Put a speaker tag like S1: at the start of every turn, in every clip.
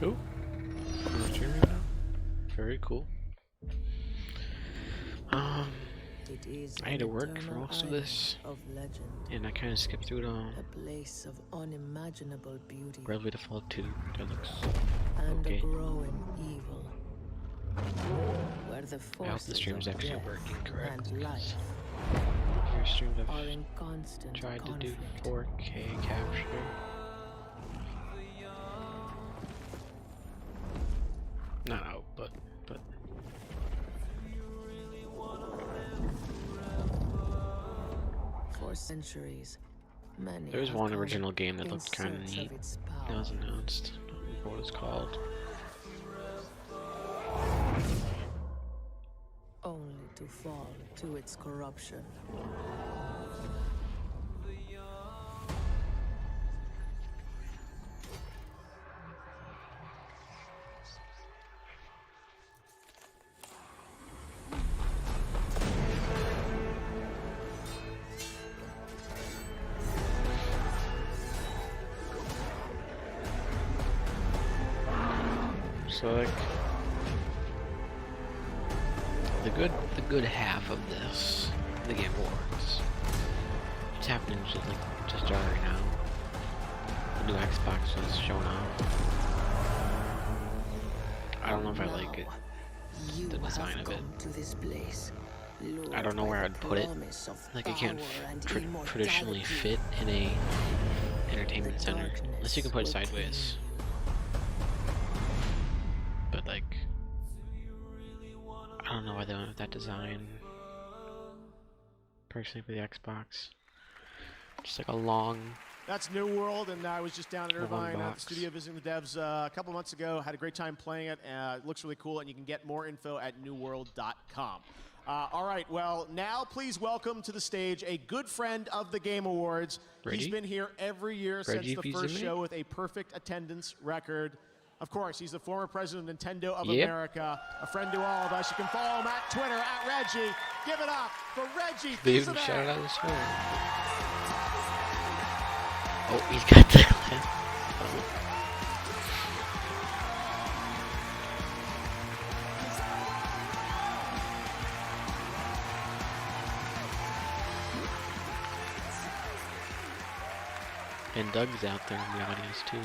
S1: Oh, I'm streaming now. Very cool. I had to work for most of this, and I kind of skipped through it all.
S2: A place of unimaginable beauty.
S1: Bravely Default 2. That looks
S2: and
S1: okay.
S2: a growing evil. Where the
S1: I hope the stream's
S2: forces of
S1: actually
S2: death
S1: working correctly.
S2: and life
S1: Your streams
S2: are
S1: have
S2: in constant
S1: tried to do
S2: conflict.
S1: 4K capture. Not out, but
S2: For centuries, many
S1: there's
S2: have
S1: one
S2: come
S1: original game that
S2: in
S1: looked kind of
S2: search
S1: neat.
S2: of its
S1: That
S2: power.
S1: was announced. I don't remember what it's called.
S2: Only to fall to its corruption.
S1: So like the good half of this, the Game Awards. It's happening just right now. The new Xbox was shown off. I don't know if I like it.
S2: You
S1: The design
S2: have
S1: of it.
S2: come to this place,
S1: I don't know
S2: lured
S1: where
S2: by
S1: I'd
S2: the
S1: put it.
S2: promise of
S1: Like it can't
S2: power and
S1: traditionally
S2: immortality.
S1: fit in a entertainment
S2: The
S1: center unless you can put it
S2: darkness will
S1: sideways. But like, I don't know why they don't have that design. Personally, for the Xbox, just like a long.
S3: That's New World, and I was just down in
S1: One
S3: Irvine at the
S1: box.
S3: studio visiting the devs a couple months ago. Had a great time playing it. It looks really cool, and you can get more info at newworld.com. All right, well, now please welcome to the stage a good friend of the Game Awards.
S1: Reggie?
S3: He's been here every year
S1: Reggie
S3: since the first
S1: Fils-Aimé?
S3: show with a perfect attendance record. Of course, he's the former president of Nintendo of
S1: Yep.
S3: America, a friend to all of us. You can follow him at Twitter, at Reggie. Give it up for Reggie
S1: They even
S3: Fils-Aimé.
S1: shouted out his phone. Oh, he's got the clip. And Doug's out there in the audience too.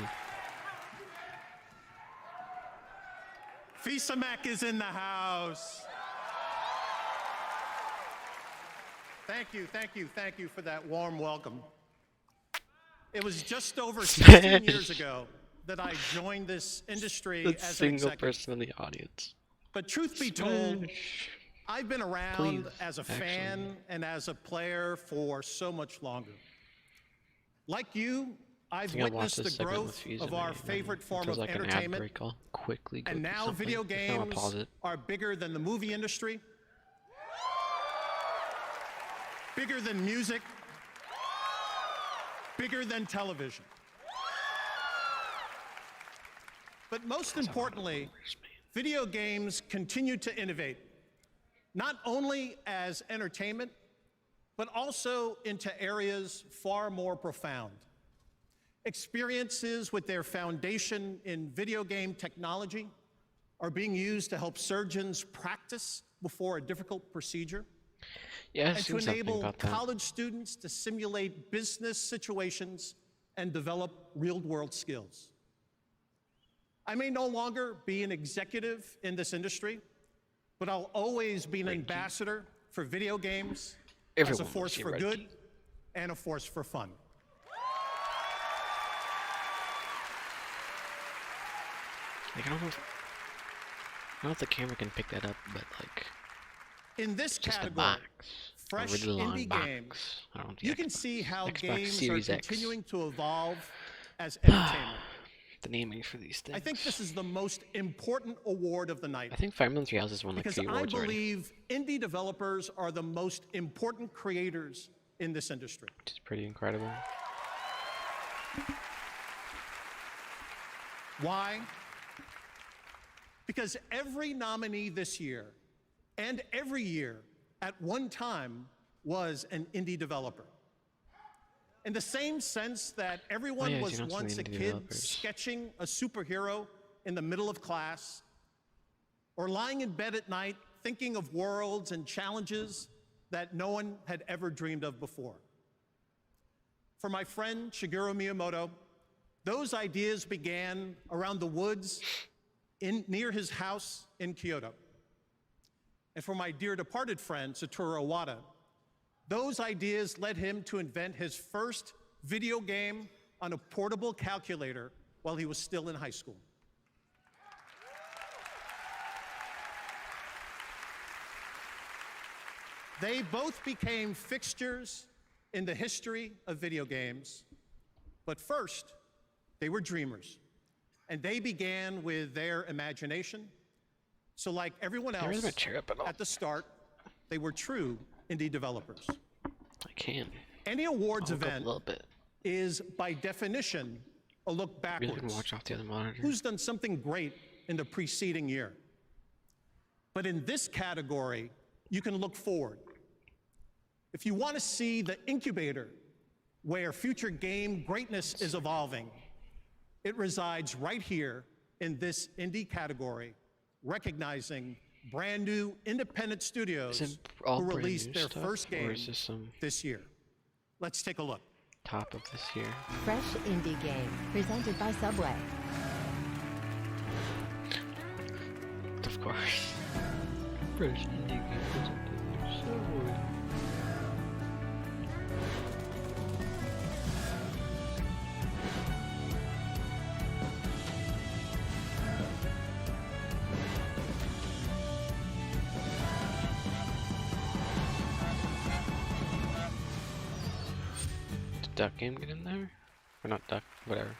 S4: Fils-Aimé is in the house. Thank you for that warm welcome. It was just over 16 years ago that I joined this industry
S1: The
S4: as an
S1: single
S4: executive.
S1: person in the audience.
S4: But truth be told, I've been around
S1: Please,
S4: as a
S1: actually.
S4: fan and as a player for so much longer. Like you, I've
S1: I think I'll watch
S4: witnessed
S1: this
S4: the
S1: segment with
S4: growth
S1: Fils-Aimé,
S4: of our
S1: and then
S4: favorite
S1: if
S4: form
S1: there's
S4: of
S1: like an ad
S4: entertainment.
S1: break, I'll quickly go
S4: And
S1: do
S4: now
S1: something.
S4: video
S1: If not, I'll
S4: games
S1: pause it.
S4: are bigger than the movie industry, bigger than music, bigger than television. But most importantly, video games continue to innovate, not only as entertainment, but also into areas far more profound. Experiences with their foundation in video game technology are being used to help surgeons practice before a difficult procedure,
S1: Yeah, I've
S4: and to
S1: seen something
S4: enable
S1: about that.
S4: college students to simulate business situations and develop real-world skills. I may no longer be an executive in this industry, but I'll always be an ambassador for video games as a
S1: Everyone
S4: force
S1: loves you,
S4: for
S1: Reggie.
S4: good and a force for fun.
S1: Like, I don't know if the camera can pick that up, but like,
S4: In this
S1: just the
S4: category,
S1: box.
S4: fresh
S1: Original
S4: indie
S1: box.
S4: games,
S1: I don't know the
S4: you can
S1: Xbox.
S4: see how
S1: Xbox
S4: games
S1: Series
S4: are
S1: X.
S4: continuing to evolve as entertainment.
S1: The naming for these things.
S4: I think this is the most important award of the night.
S1: I think Fire Emblem Three Houses won like
S4: Because
S1: 3
S4: I
S1: awards already,
S4: believe indie developers are the most important creators in this industry.
S1: which is pretty incredible.
S4: Why? Because every nominee this year and every year at one time was an indie developer. In the same sense that everyone
S1: yeah,
S4: was
S1: you know, some of
S4: once
S1: the
S4: a
S1: indie
S4: kid
S1: developers.
S4: sketching a superhero in the middle of class, or lying in bed at night thinking of worlds and challenges that no one had ever dreamed of before. For my friend Shigeru Miyamoto, those ideas began around the woods near his house in Kyoto. And for my dear departed friend Satoru Iwata, those ideas led him to invent his first video game on a portable calculator while he was still in high school. They both became fixtures in the history of video games, but first, they were dreamers, and they began with their imagination. So like everyone else, at the start, they were true indie developers.
S1: I can.
S4: Any awards
S1: I'll look up
S4: event
S1: a little bit.
S4: is, by definition, a look
S1: Really can
S4: backwards.
S1: watch off the other monitor.
S4: Who's done something great in the preceding year? But in this category, you can look forward. If you want to see the incubator where future game greatness is evolving, it resides right here in this indie category, recognizing brand new independent studios
S1: Is it all
S4: who
S1: brand
S4: released
S1: new
S4: their
S1: stuff,
S4: first
S1: or
S4: game
S1: is this some
S4: this year. Let's take a look.
S1: top of this year?
S5: Fresh indie game presented by Subway.
S1: Of course. Fresh indie game presented by Subway. Did Duck Game get in there? Or not Duck, whatever.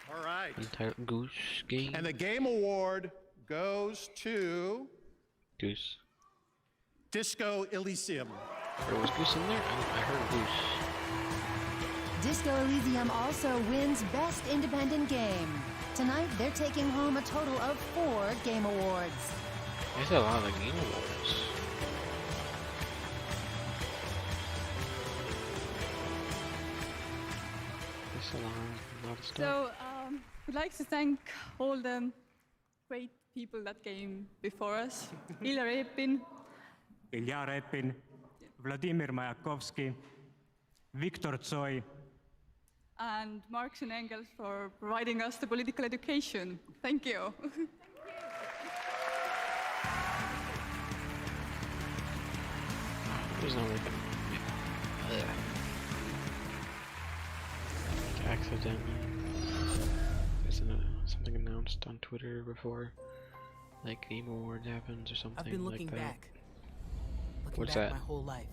S4: All right.
S1: Untitled Goose Game.
S4: And the game award goes to
S1: Goose.
S4: Disco Elysium.
S1: Or was Goose in there? I heard Goose.
S5: Disco Elysium also wins Best Independent Game. Tonight, they're taking home a total of 4 game awards.
S1: There's a lot of Game Awards. There's a lot of stuff.
S6: So, we'd like to thank all the great people that came before us. Ilja Repin,
S7: Ilja Repin, Vladimir Mayakovsky, Viktor Tsoi,
S6: and Marx and Engels for providing us the political education. Thank you.
S1: There's no way accidentally. There's something announced on Twitter before, like Game Awards happens or something.
S8: I've been looking
S1: like that.
S8: back. Looking
S1: What's
S8: back
S1: that?
S8: my whole life.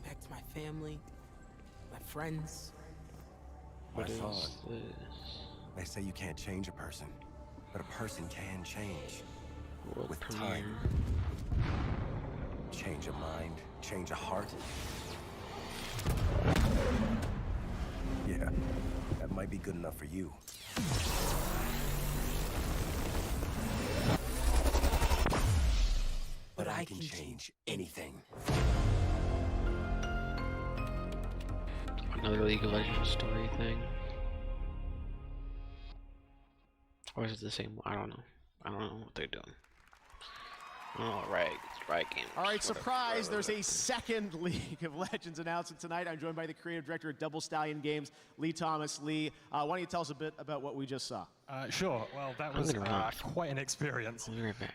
S8: Back to my family, my friends.
S1: What is
S9: son.
S1: this?
S9: They say you can't change a person, but a person can change.
S1: World
S9: With
S1: premiere.
S9: time. Change a mind, change a heart. Yeah, that might be good enough for you. But I can change anything.
S1: Another League of Legends story thing. Or is it the same? I don't know. I don't know what they're doing. Oh, right. It's Riot Games.
S3: All right,
S1: whatever.
S3: surprise, there's a second League of Legends announcement tonight. I'm joined by the creative director at Double Stallion Games, Lee Thomas. Lee, why don't you tell us a bit about what we just saw?
S10: Sure. Well, that was
S1: gonna run.
S10: quite an experience.
S1: I'll be right back.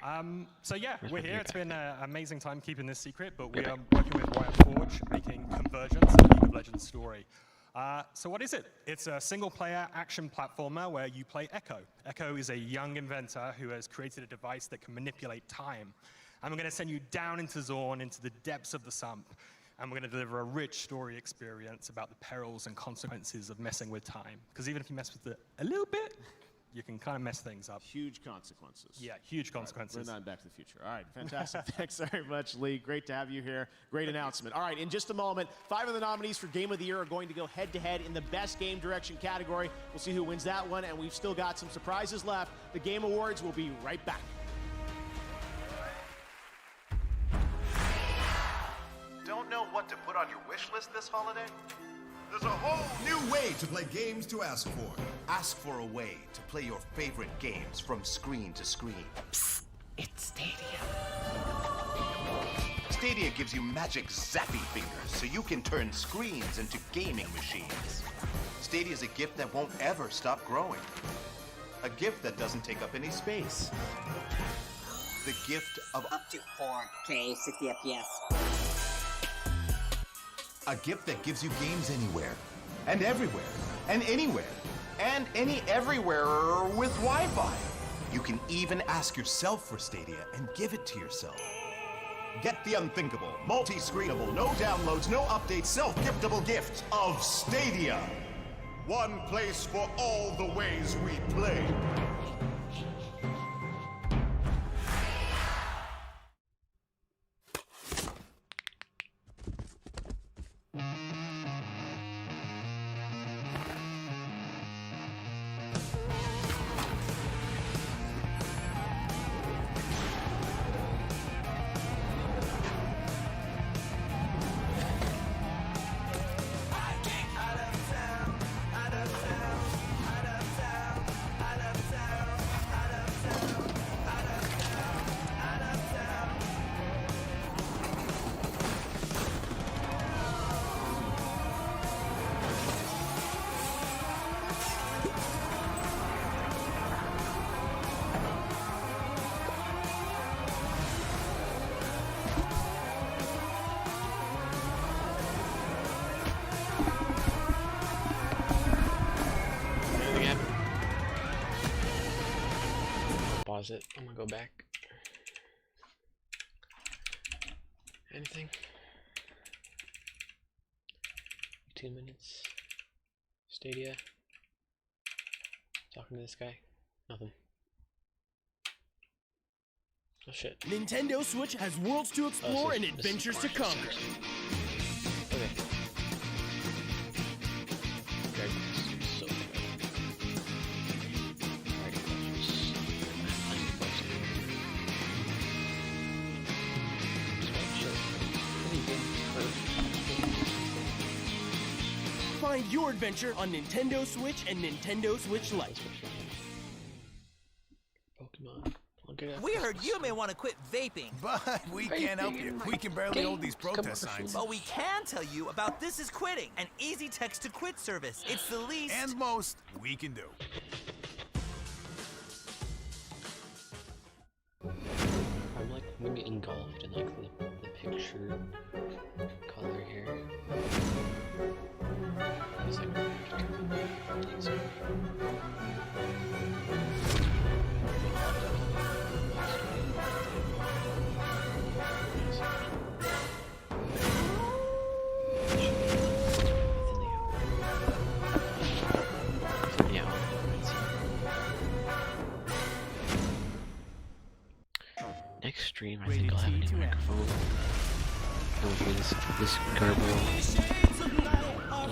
S10: So yeah,
S1: Where's
S10: we're
S1: my
S10: here.
S1: beer
S10: It's
S1: back?
S10: been an amazing time keeping this secret, but we
S1: Beer
S10: are
S1: back.
S10: working with Riot Forge, making Convergence, a League of Legends story. So what is it? It's a single-player action platformer where you play Echo. Echo is a young inventor who has created a device that can manipulate time. And we're going to send you down into Zorn, into the depths of the sump, and we're going to deliver a rich story experience about the perils and consequences of messing with time. Because even if you mess with it a little bit, you can kind of mess things up.
S3: Huge consequences.
S10: Yeah, huge
S3: We're
S10: consequences.
S3: not in Back to the Future. All right, fantastic. Thanks very much, Lee. Great to have you here. Great announcement. All right, in just a moment, 5 of the nominees for Game of the Year are going to go head-to-head in the Best Game Direction category. We'll see who wins that one, and we've still got some surprises left. The Game Awards will be right back.
S11: Don't know what to put on your wish list this holiday? There's a whole new way to play games to ask for. Ask for a way to play your favorite games from screen to screen.
S8: Psst, it's Stadia.
S11: Stadia gives you magic zappy fingers so you can turn screens into gaming machines. Stadia is a gift that won't ever stop growing. A gift that doesn't take up any space. The gift of
S12: up to 4K 60 FPS.
S11: A gift that gives you games anywhere, and everywhere, and anywhere, and any everywhere with Wi-Fi. You can even ask yourself for Stadia and give it to yourself. Get the unthinkable, multi-screenable, no downloads, no updates, self-giftable gift of Stadia. One place for all the ways we play.
S1: Pause it. I'm gonna go back. Anything? 2 minutes. Stadia. Talking to this guy. Nothing. Oh shit.
S13: Nintendo Switch has worlds to explore and adventures to conquer.
S1: Okay. Dragon Quest is so good. Dragon Quest.
S13: Find your adventure on Nintendo Switch and Nintendo Switch Lite.
S1: Pokemon.
S14: We heard you may want to quit vaping.
S9: But we can't help you. We can barely hold these protest signs.
S14: But we can tell you about This Is Quitting, an easy text to quit service. It's the least
S9: and most we can do.
S1: I'm like maybe engulfed in like the picture color here. It's like next stream, I think I'll have a new microphone. I'll do this Garbo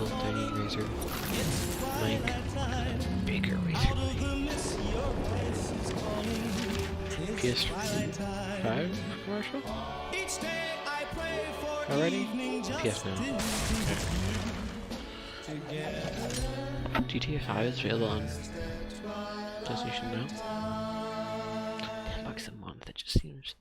S1: little tiny razor mic, bigger razor mic. PS5 commercial? Already? PS now. Okay. GTA 5 is available on PlayStation now. $10 a month, that just seems...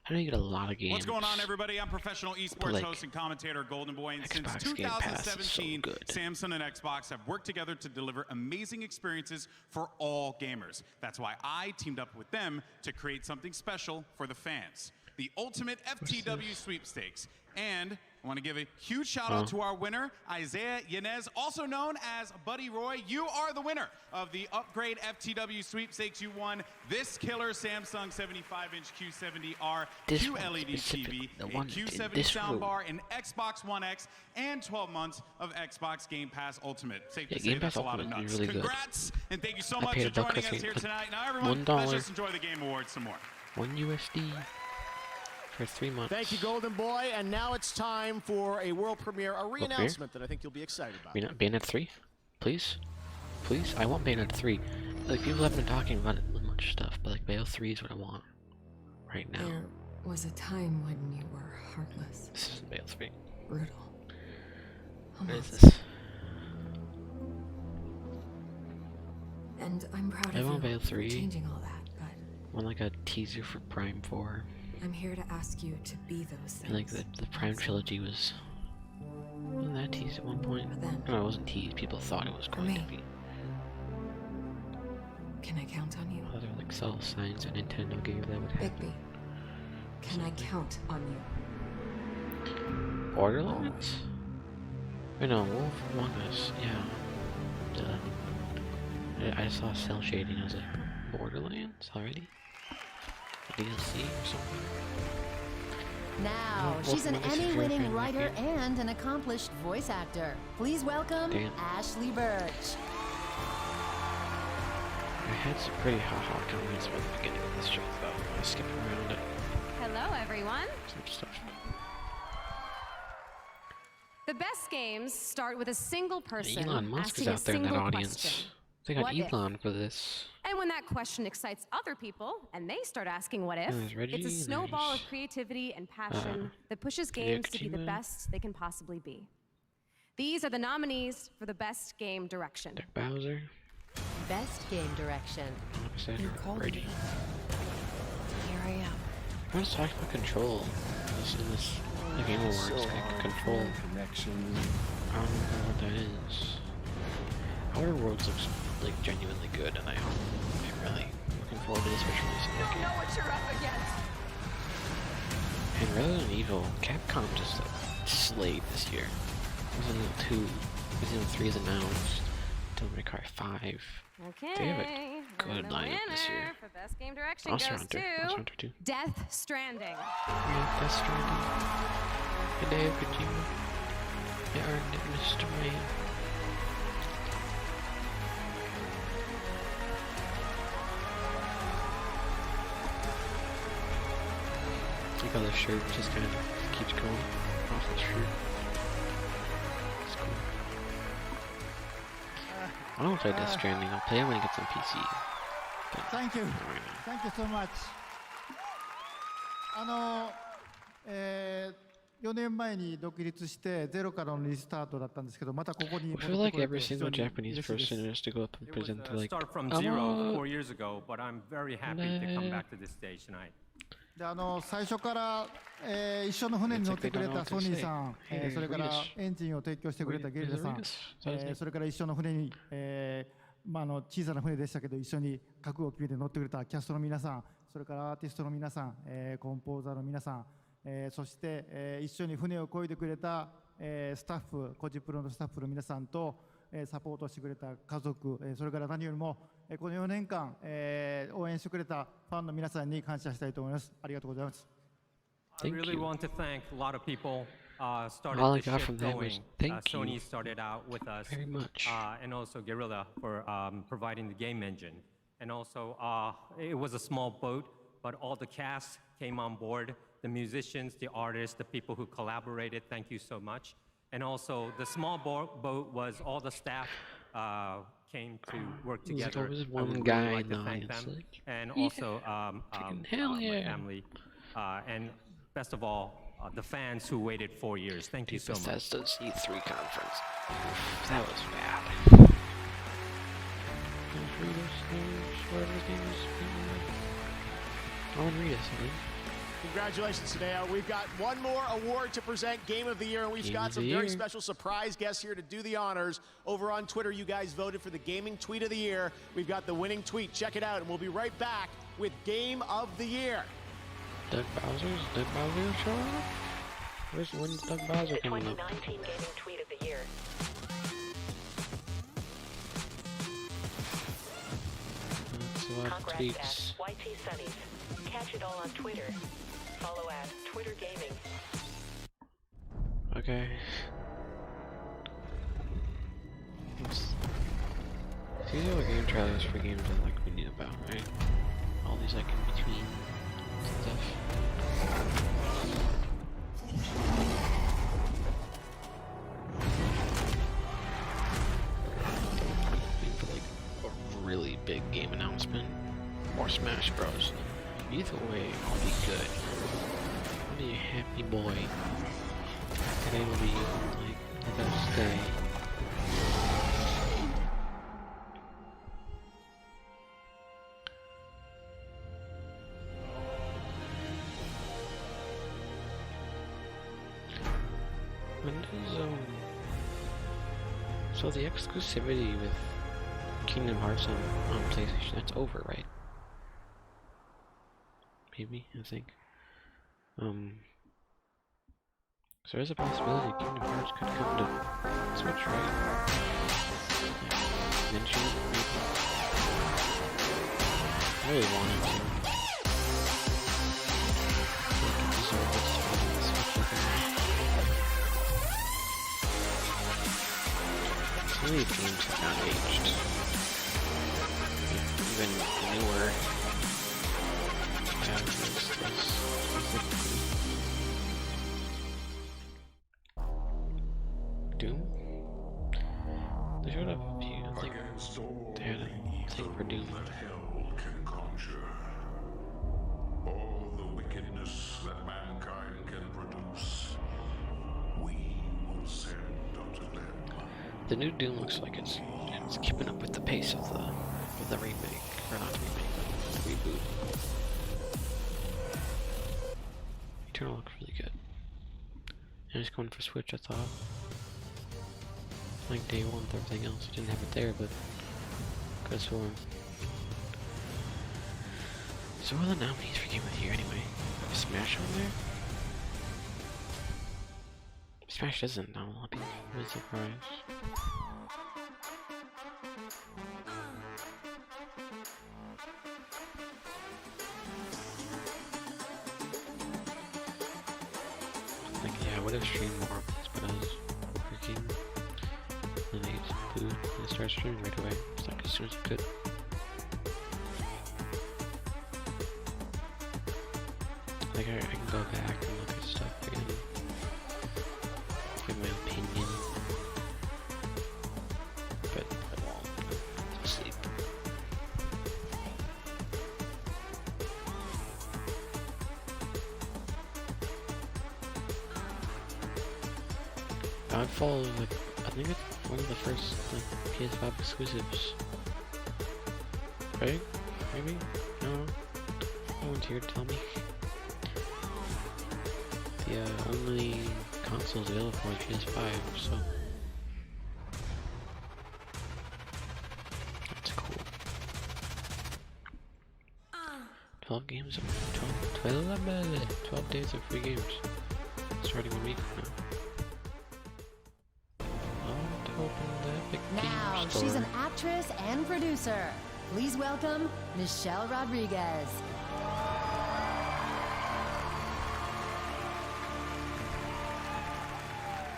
S1: I know you get a lot of games.
S15: What's going on, everybody? I'm professional esports
S1: like,
S15: host and commentator Golden Boy, and
S1: Xbox
S15: since
S1: Game Pass is so
S15: 2017,
S1: good.
S15: Samsung and Xbox have worked together to deliver amazing experiences for all gamers. That's why I teamed up with them to create something special for the fans. The Ultimate FTW Sweepstakes. And I want to give a huge shout out to our winner, Isaiah Yanez, also known as Buddy Roy. You are the winner of the Upgrade FTW Sweepstakes. You won this killer Samsung 75-inch Q70R QLED TV, a Q70 soundbar, an Xbox One X, and 12 months of Xbox Game Pass Ultimate. Safe to say that's a lot of nuts.
S1: Really
S15: Congrats, and thank you so much for joining us here tonight. Now, everyone, let's just enjoy the Game Awards some more.
S1: $1 USD. For 3 months.
S3: Thank you, Golden Boy. And now it's time for a world premiere, a re-announcement that I think you'll be excited about.
S1: Bayonetta 3? Please? Please? I want Bayonetta 3. Like, people have been talking about it with much stuff, but like, Bayonetta 3 is what I want. Right now.
S16: There was a time when you were heartless.
S1: This is Bayonetta 3.
S16: Brutal.
S1: What is
S16: Almost
S1: this?
S16: And I'm proud
S1: I
S16: of
S1: won't
S16: you
S1: Bayo
S16: for
S1: 3.
S16: changing all that, but
S1: One like a teaser for Prime 4.
S16: I'm here to ask you to be those things.
S1: And like the Prime trilogy wasn't that teased at one point? No, it wasn't teased. People thought it was going to be.
S16: Can I count on you?
S1: Are there like subtle signs that Nintendo gave that would happen?
S16: Bigby, can I count on you?
S1: Borderlands? Wait, no, Wolf Among Us. Yeah. Duh. I saw cell shading. I was like, Borderlands already? DLC or something?
S5: Now,
S1: Wolf
S5: she's an
S1: Among Us is your
S5: Emmy-winning
S1: favorite
S5: writer
S1: game.
S5: and an accomplished voice actor. Please welcome
S1: Damn.
S5: Ashley Birch.
S1: I had some pretty haha comments from the beginning of this show, though. I was skipping around it.
S17: Hello, everyone.
S1: Some stuff.
S17: The best games start with a single person
S1: Elon Musk is
S17: asking a
S1: out there in that
S17: single
S1: audience.
S17: question.
S1: They got
S17: What if?
S1: Elon for this.
S17: And when that question excites other people, and they start asking what if,
S1: There's Reggie,
S17: it's a snowball of
S1: there's,
S17: creativity and passion that pushes
S1: Hideo
S17: games to be the
S1: Kojima.
S17: best they can possibly be. These are the nominees for the best game direction.
S1: Bowser.
S5: Best game direction.
S1: You
S5: called
S1: Reggie.
S5: me. Here I am.
S1: I was talking about control. In this the Game Awards, like control.
S9: Connection.
S1: I don't know what that is. Outer Worlds looks like genuinely good, and I'm really looking forward to this visual release.
S17: You don't know what you're up against.
S1: And Resident Evil, Capcom just like slayed this year. Resident Evil 2, Resident Evil 3 is announced. Devil May Cry 5.
S17: Okay.
S1: They have a
S17: and
S1: good
S17: the
S1: lineup this year.
S17: winner for best game direction
S1: Monster
S17: goes
S1: Hunter.
S17: to
S1: Monster Hunter 2.
S17: Death Stranding.
S1: Yeah, Death Stranding. Hideo Kojima. They earned it, Mr. May. Like how the shirt just kind of keeps going off the shirt. It's cool. I don't play Death Stranding. I'll play it when it gets on PC. But
S18: Thank you.
S1: not right now.
S18: Thank you so much. 4年前に独立してゼロからのリスタートだったんですけど、またここに
S1: I
S18: 戻
S1: feel
S18: って
S1: like
S18: これ
S1: every
S18: て非
S1: single
S18: 常に
S1: Japanese
S18: 嬉しいです。
S1: person has to go up and
S19: It was
S1: present
S19: a
S1: to like,
S19: start from
S1: I'm
S19: zero
S1: a-
S19: 4 years ago, but I'm very happy to come back to this stage tonight.
S18: で最初から、一緒の船に乗ってくれたソニーさん、それからエンジンを提供してくれたゲリラさん、それから一緒の船に、小さな船でしたけど一緒に覚悟を決めて乗ってくれたキャストの皆さん、それからアーティストの皆さん、コンポーザーの皆さん、そして、一緒に船を漕いでくれた、スタッフ、コジプロのスタッフの皆さんと、サポートしてくれた家族、それから何よりも、この4年間、応援してくれたファンの皆さんに感謝したいと思います。ありがとうございます。
S19: I really want to thank a lot of people started
S1: All I
S19: the
S1: got
S19: ship
S1: from them was
S19: going.
S1: thank
S19: Sony
S1: you
S19: started out with us
S1: very much.
S19: And also Guerrilla for providing the game engine. And also it was a small boat, but all the cast came on board. The musicians, the artists, the people who collaborated, thank you so much. And also the small boat was all the staff came to work
S1: It was like
S19: together.
S1: always
S19: I
S1: one
S19: would
S1: guy
S19: really like
S1: in
S19: to
S1: the
S19: thank
S1: audience,
S19: them.
S1: like,
S19: And
S1: yeah,
S19: also
S1: hell
S19: my
S1: yeah.
S19: family. And best of all, the fans who waited 4 years. Thank you so much.
S1: Bethesda's E3 conference. Oof, that was bad. Whatever his name is. Alan Reedus, I think.
S3: Congratulations, Tadeo. We've got one more award to present, Game of the Year, and we've
S1: Game
S3: got
S1: of
S3: some
S1: the
S3: very
S1: Year.
S3: special surprise guests here to do the honors. Over on Twitter, you guys voted for the Gaming Tweet of the Year. We've got the winning tweet. Check it out, and we'll be right back with Game of the Year.
S1: Doug Bowser's Doug Bowser show up? When's Doug Bowser coming up?
S20: 2019 Gaming Tweet of the Year.
S1: That's a lot of
S20: Congrats
S1: tweets.
S20: at YT Sunnies. Catch it all on Twitter. Follow at Twitter Gaming.
S1: Okay. These are like game trailers for games that like we knew about, right? All these like in between stuff. Waiting for like a really big game announcement or Smash Bros. Either way, I'll be good. I'll be a happy boy. Today will be like the best day. is so the exclusivity with Kingdom Hearts on PlayStation, that's over, right? Maybe, I think. So there's a possibility Kingdom Hearts could come to Switch, right? Like, eventually, maybe. I really want it to. Some of these games have not aged. Even newer Doom? They showed up a few, I think they had a thing for Doom.
S21: All the wickedness that mankind can produce, we will send unto them.
S1: The new Doom looks like it's keeping up with the pace of the remake, or not remake, but the reboot. Eternal looks really good. And it's going for Switch, I thought. Like day one with everything else, I didn't have it there, but good for him. So what are the nominees for Game of the Year anyway? Is Smash on there? Smash isn't now, I'll be really surprised. Like, yeah, I would have streamed more of this, but I was working. And I ate some food, and I started streaming right away. It's like as soon as I could. Like, I can go back and look at stuff again. Give my opinion. But I won't. I'll sleep. Godfall, like, I think it's one of the first like PS5 exclusives. Right? Maybe? No? No one's here to tell me. The only consoles available for PS5, so that's cool. 12 games, 12 days of free games, starting a week from now.
S5: Now, she's an actress and producer. Please welcome Michelle Rodriguez.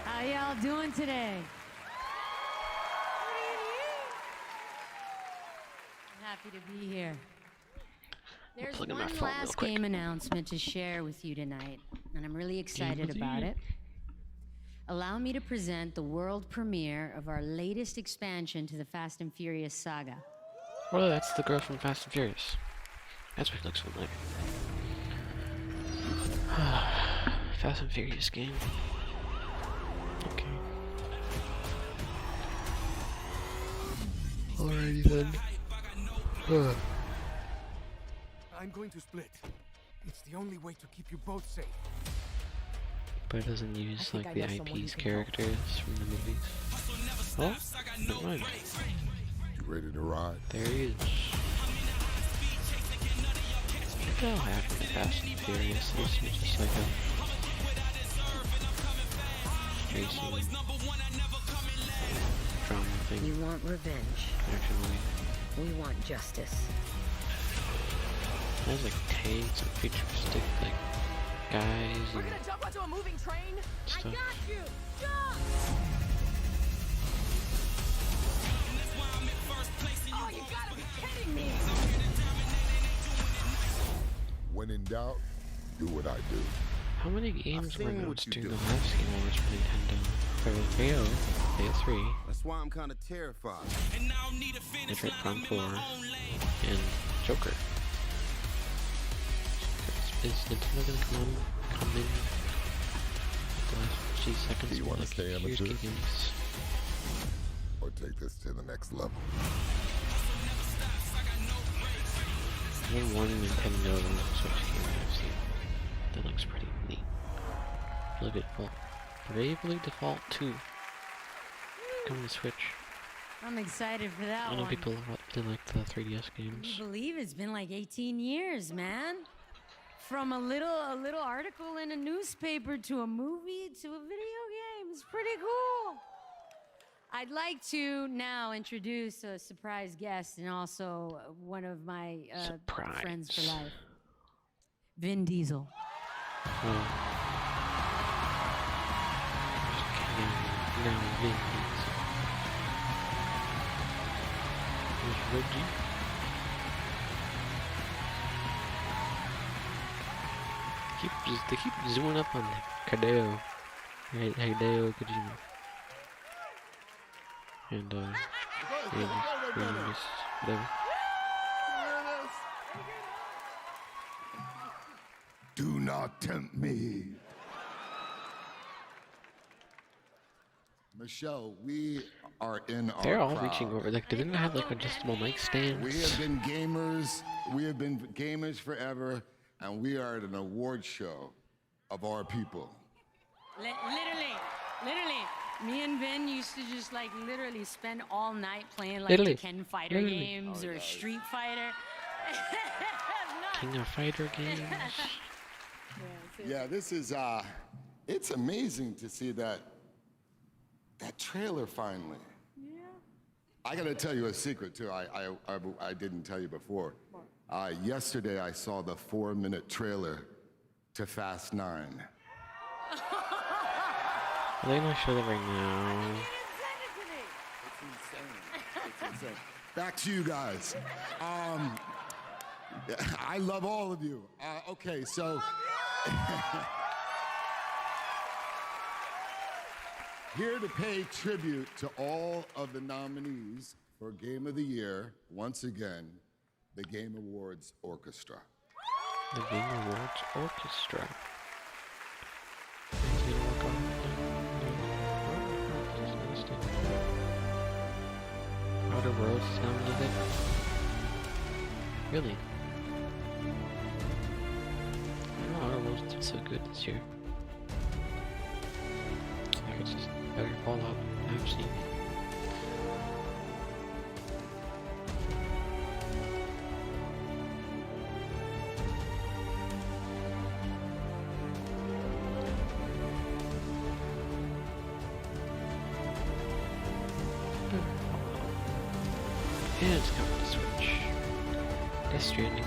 S22: How y'all doing today? I'm happy to be here. There's one last game announcement to share with you tonight, and I'm really excited about it. Allow me to present the world premiere of our latest expansion to the Fast and Furious saga.
S1: Oh, that's the girl from Fast and Furious. That's what it looks like. Fast and Furious game. Okay. Alrighty then.
S23: I'm going to split. It's the only way to keep you both safe.
S1: But it doesn't use like the IP's characters from the movies. Oh, never mind.
S21: You ready to ride?
S1: There he is. I think I'll have the Fast and Furious. This is just like a racing drama thing.
S2: You want revenge.
S1: Action movie.
S2: We want justice.
S1: There's like tanks and futuristic like guys
S24: We're
S1: and
S24: gonna jump onto a moving train.
S1: stuff.
S24: I got you. Jump! Oh, you gotta be kidding me!
S21: When in doubt, do what I do.
S1: How many games were announced during the last Game Awards for Nintendo? There was Rio, PS3,
S25: That's why I'm kind of terrified.
S1: Metroid Prime 4, and Joker. Is Nintendo gonna come in the last few seconds?
S21: Do you want to
S1: like,
S21: stay
S1: here's
S21: amateur?
S1: games.
S21: Or take this to the next level?
S1: There's one Nintendo Switch game that I've seen that looks pretty neat. Look at Bravely Default 2. Coming to Switch.
S22: I'm excited for that
S1: I know
S22: one.
S1: people really like the 3DS
S22: Can
S1: games.
S22: you believe it's been like 18 years, man? From a little article in a newspaper to a movie to a video game. It's pretty cool. I'd like to now introduce a surprise guest and also one of my friends for life. Vin Diesel.
S1: Oh. Now Vin Diesel. There's Reggie. They keep zooming up on Hideo. Hideo Kojima. And whatever.
S21: Do not tempt me. Michelle, we are in our
S1: They're all
S21: crowd.
S1: reaching over. Like, didn't they have like adjustable mic stands?
S21: We have been gamers. We have been gamers forever, and we are at an award show of our people.
S22: Literally, me and Vin used to just like literally spend all night playing like
S1: Literally.
S22: the Ken Fighter games or Street Fighter.
S1: King of Fighter games.
S21: Yeah, this is it's amazing to see that trailer finally.
S22: Yeah.
S21: I gotta tell you a secret too. I didn't tell you before. Yesterday I saw the 4-minute trailer to Fast 9.
S1: Are they gonna show that right now?
S21: It's insane. Back to you guys. I love all of you. Okay, so here to pay tribute to all of the nominees for Game of the Year, once again, the Game Awards Orchestra.
S1: The Game Awards Orchestra. Outer Worlds is nominated. Really? I don't know, Outer Worlds did so good this year. Like it's just better Fallout I've seen. And it's coming to Switch. Death Stranding,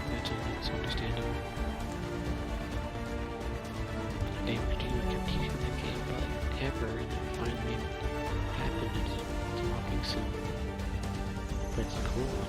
S1: that's understandable. They were doing competing that game like ever, and it finally happened. It's dropping soon. But it's a cool one.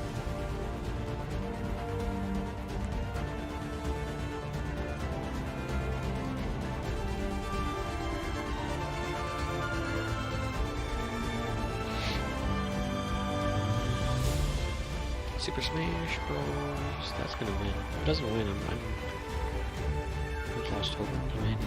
S1: Super Smash Bros. That's gonna win. If it doesn't win, I've lost hope in right now.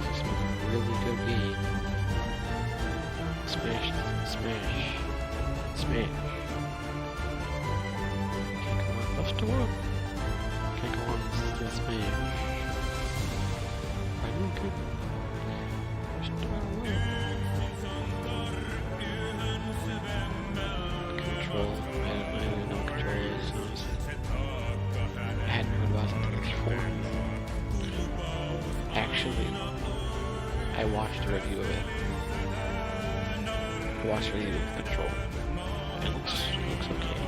S1: This is a really good game. Smash. Can't go on Buster World. Can't go on the Smash. Good. Control. I don't even know what Control is, honestly. I hadn't heard about it before. Actually, I watched a review of it. I watched a review of Control. It looks okay.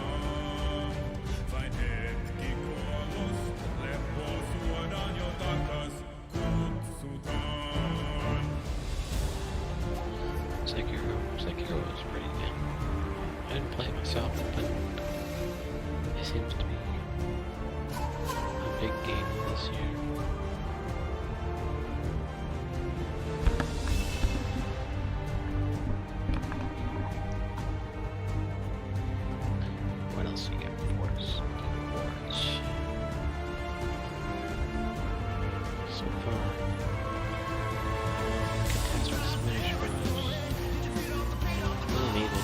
S1: Sekiro was pretty good. I didn't play it myself, but it seems to be a big game this year. What else we got for us? Awards. So far, Catastrophe Smash Bros. Able to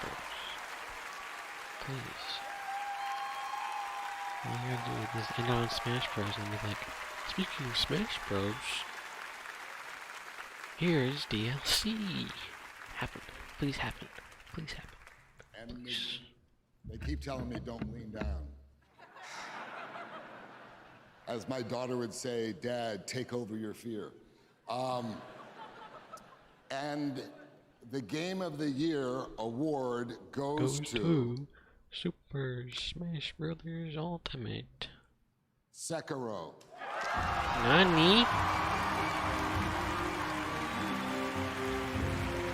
S1: Bros. Please. All you gotta do is end on Smash Bros. And be like, speaking of Smash Bros, here's DLC. Happen. Please happen. Please happen.
S21: And they keep telling me don't lean down. As my daughter would say, Dad, take over your fear. And the Game of the Year award goes to
S1: Super Smash Brothers Ultimate.
S21: Sekiro.
S1: Nani?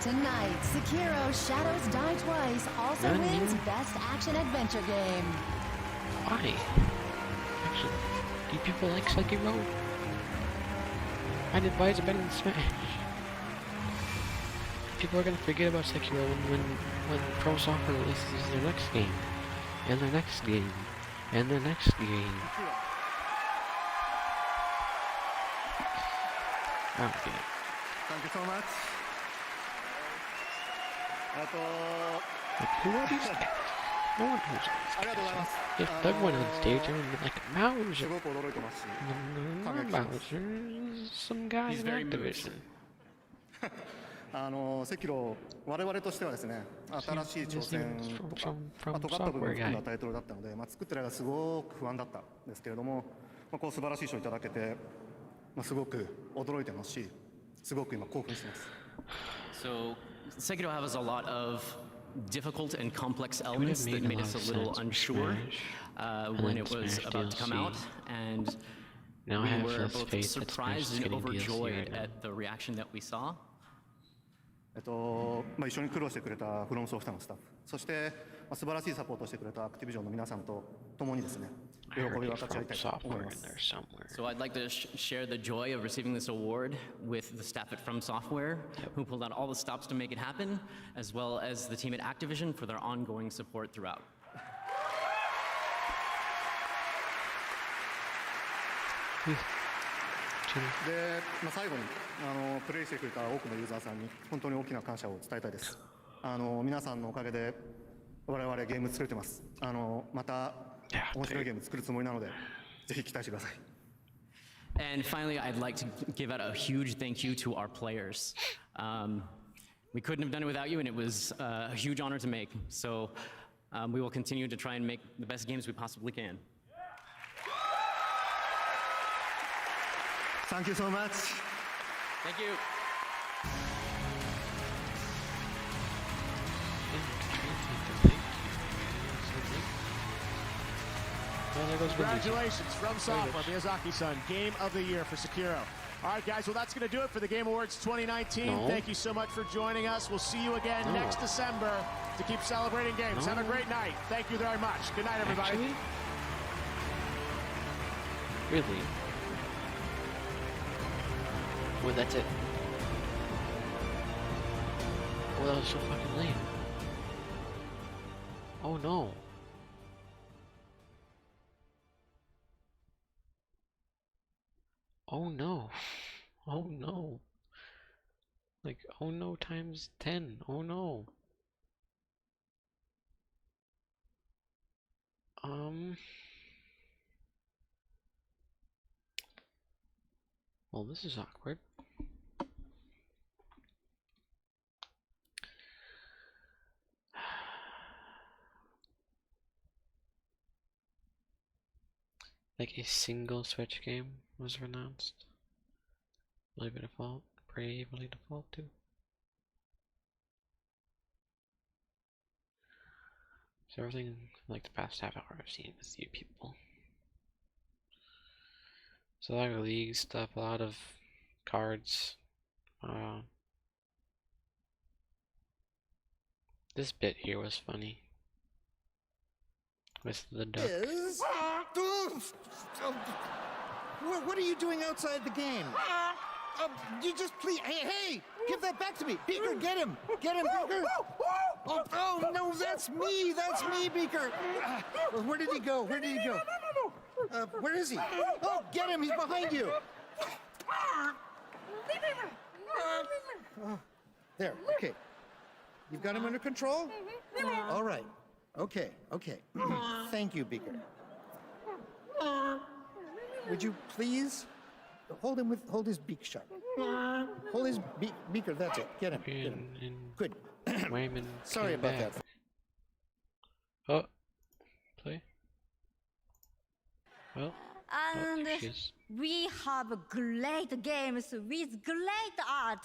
S5: Tonight, Sekiro Shadows Die Twice also wins Best Action Adventure Game.
S1: Why? Actually, do people like Sekiro? Why is it better than Smash? People are gonna forget about Sekiro when Pro Software releases their next game, and their next game, and their next game. I don't get it.
S18: Thank you so much.
S1: Like, who are these guys? No one knows these guys. If Doug went on stage, I would be like, Bowser. Bowser, some guy in Activision.
S18: セキロ、我々としてはですね、新しい挑戦とか、尖った部分を含んだタイトルだったので、作ってる間すごく不安だったんですけれども、こう素晴らしい賞をいただけて、すごく驚いてますし、すごく今興奮してます。
S4: So, Sekiro has a lot of difficult and complex elements that made us a little unsure when it was about to come out, and we were both surprised and overjoyed at the reaction that we saw.
S18: 一緒に苦労してくれたフロムソフトのスタッフ、そして素晴らしいサポートをしてくれたアクティビジョンの皆さんと共にですね、喜びを分かち合いたいと思います。
S4: So I'd like to share the joy of receiving this award with the staff at From Software, who pulled out all the stops to make it happen, as well as the team at Activision for their ongoing support throughout.
S18: で、最後にプレイしてくれた多くのユーザーさんに本当に大きな感謝を伝えたいです。皆さんのおかげで我々ゲーム作れてます。また面白いゲーム作るつもりなので、ぜひ期待してください。
S4: And finally, I'd like to give out a huge thank you to our players. We couldn't have done it without you, and it was a huge honor to make. So we will continue to try and make the best games we possibly can.
S18: Thank you so much.
S4: Thank you.
S3: Congratulations from Software, Miyazaki-san, Game of the Year for Sekiro. All right, guys, well, that's going to do it for the Game Awards 2019. Thank you so much for joining us. We'll see you again next December to keep celebrating games. Have a great night. Thank you very much. Good night, everybody.
S1: Actually? Really? Well, that's it. Oh, that was so fucking lame. Oh no. Oh no. Oh no. Like, oh no times 10. Oh no. Well, this is awkward. Like a single Switch game was announced. Bravely Default, Bravely Default 2. So everything like the past half hour I've seen with you people. So a lot of league stuff, a lot of cards. This bit here was funny. With the duck.
S6: What are you doing outside the game? You just please, hey, give that back to me. Beaker, get him, Beaker. Oh, no, that's me, Beaker. Where did he go? Where is he? Oh, get him, he's behind you. There, okay. You've got him under control? All right. Okay, okay. Thank you, Beaker. Would you please hold his beak shut. Hold his beaker, that's it. Get him. Get him. Good.
S1: Wayman
S6: Sorry
S1: came
S6: about
S1: back.
S6: that.
S1: Oh, play. Well,
S7: And
S1: she's
S7: we have great games with great art.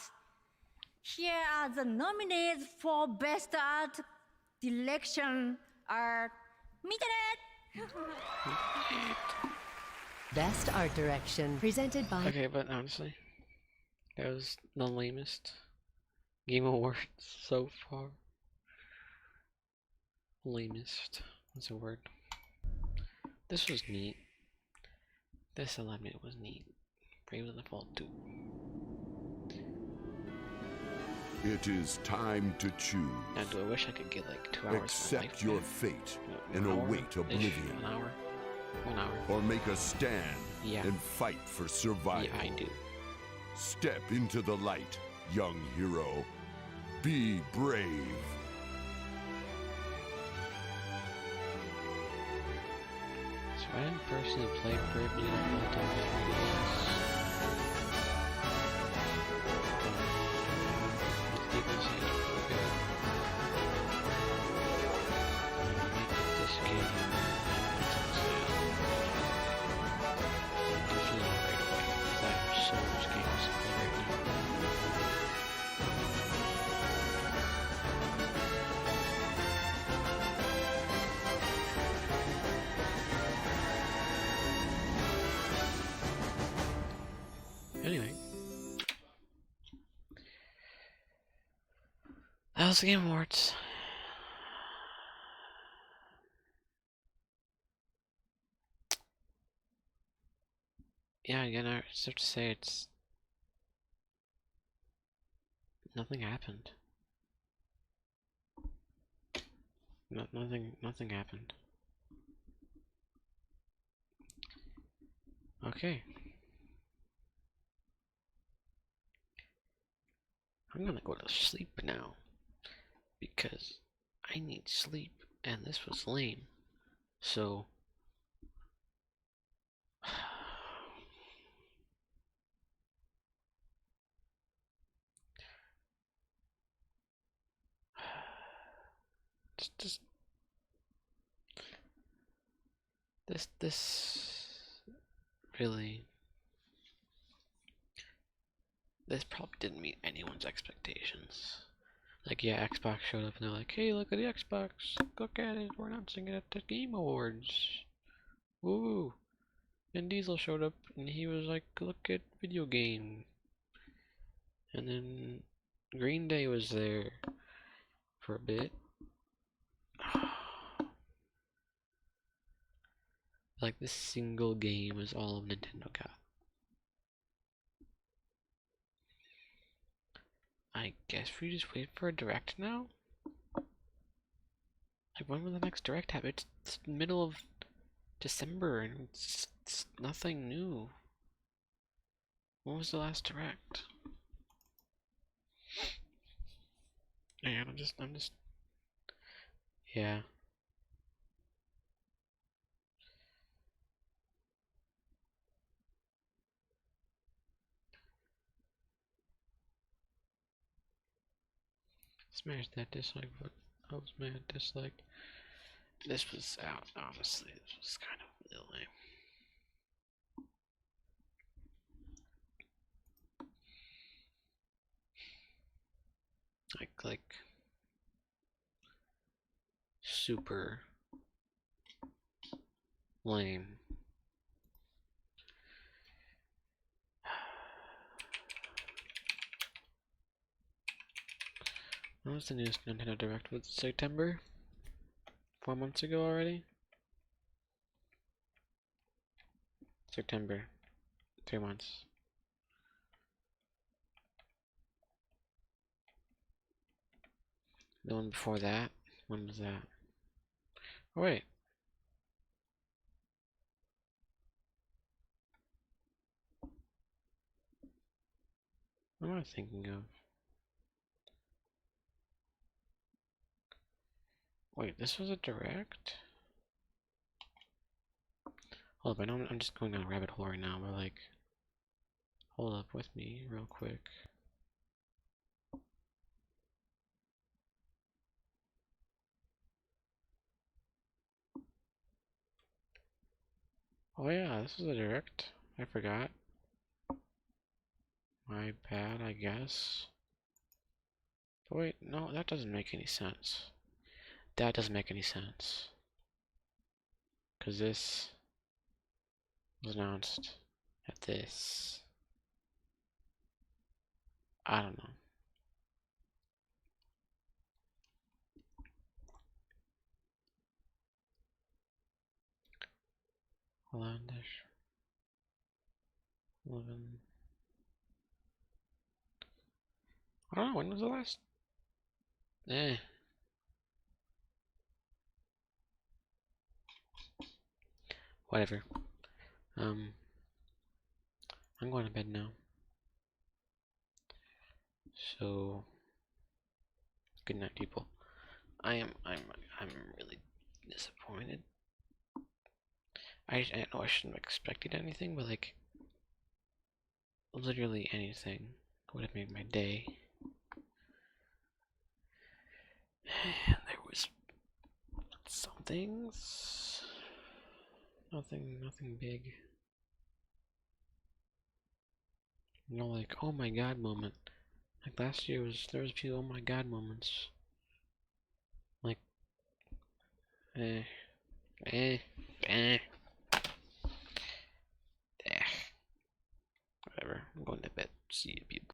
S7: Here are the nominees for Best Art Direction are
S5: Best Art Direction, presented by.
S1: okay, but honestly, that was the lamest Game Awards so far. Lamest. That's a word. This was neat. This alignment was neat. Brave of the Fall 2.
S8: It is time to choose.
S1: Now, do I wish I could get like 2 hours?
S8: Accept your fate and
S1: An hour?
S8: await oblivion.
S1: An hour? 1 hour.
S8: Or make a stand
S1: Yeah.
S8: and fight for survival.
S1: Yeah, I do.
S8: Step into the light, young hero. Be brave.
S1: So I didn't personally play Bravely Default on 3DS. People say it's pretty good. This game it's on sale. Definitely not right away, because I have so much games to play right now. Anyway, that was the Game Awards. Yeah, again, I just have to say it's nothing happened. Nothing happened. Okay. I'm gonna go to sleep now because I need sleep and this was lame. So just this really, this probably didn't meet anyone's expectations. Like, yeah, Xbox showed up and they're like, hey, look at the Xbox, look at it, we're announcing it at the Game Awards. Woo! Vin Diesel showed up and he was like, look at video game. And then Green Day was there for a bit. Like, this single game is all of Nintendo got. I guess we just wait for a direct now? Like, when will the next direct happen? It's the middle of December and it's nothing new. When was the last direct? Man, I'm just yeah. Smash that dislike button. I was mad dislike. This was out, honestly. This was kind of really lame. Like super lame. When was the newest Nintendo Direct? Was it September? 4 months ago already? September. 3 months. The one before that? When was that? Oh wait. What am I thinking of? Wait, this was a direct? Hold up, I know I'm just going down a rabbit hole right now, but like, hold up with me real quick. Oh yeah, this is a direct. I forgot. My bad, I guess. But wait, no, that doesn't make any sense. That doesn't make any sense. Because this was announced at this. I don't know. Hollandish 11. I don't know, when was the last? Whatever. I'm going to bed now. So good night, people. I'm really disappointed. I know I shouldn't have expected anything, but like literally anything would have made my day. And there was some things. Nothing big. You know, like, oh my god moment. Like last year there was a few oh my god moments. Like,